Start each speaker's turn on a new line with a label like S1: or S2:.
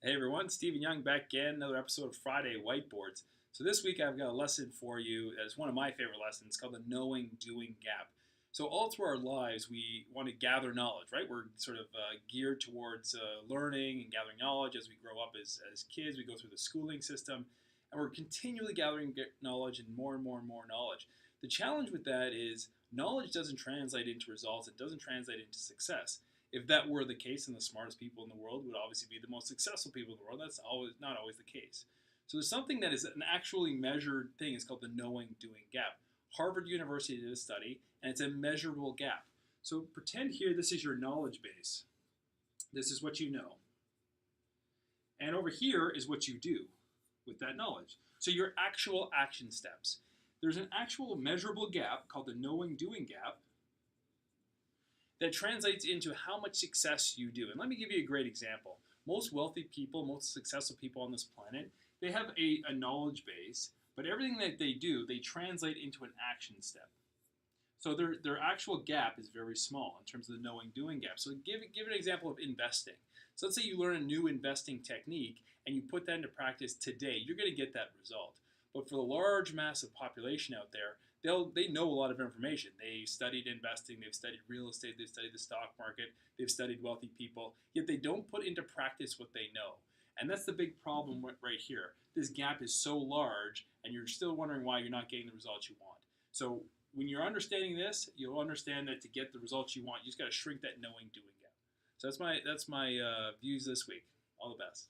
S1: Hey everyone, Stephen Young back again, another episode of Friday Whiteboards. So this week I've got a lesson for you that is one of my favorite lessons called the knowing doing gap. So all through our lives we want to gather knowledge, right? We're sort of geared towards learning and gathering knowledge as we grow up as kids. We go through the schooling system and we're continually gathering knowledge and more knowledge. The challenge with that is knowledge doesn't translate into results. It doesn't translate into success. If that were the case, then the smartest people in the world would obviously be the most successful people in the world. That's always not always the case. So there's something that is an actually measured thing. It's called the knowing doing gap. Harvard University did a study, and it's a measurable gap. So pretend here this is your knowledge base. This is what you know. And over here is what you do with that knowledge. So your actual action steps. There's an actual measurable gap called the knowing doing gap that translates into how much success you do. And let me give you a great example. Most wealthy people, most successful people on this planet, they have a knowledge base, but everything that they do, they translate into an action step. So their actual gap is very small in terms of the knowing doing gap. So give an example of investing. So let's say you learn a new investing technique and you put that into practice today, you're going to get that result. But for the large mass of population out there, they know a lot of information. They studied investing, they've studied real estate, they've studied the stock market, they've studied wealthy people, yet they don't put into practice what they know. And that's the big problem right here. This gap is so large, and you're still wondering why you're not getting the results you want. So when you're understanding this, you'll understand that to get the results you want, you just got to shrink that knowing doing gap. So that's my views this week. All the best.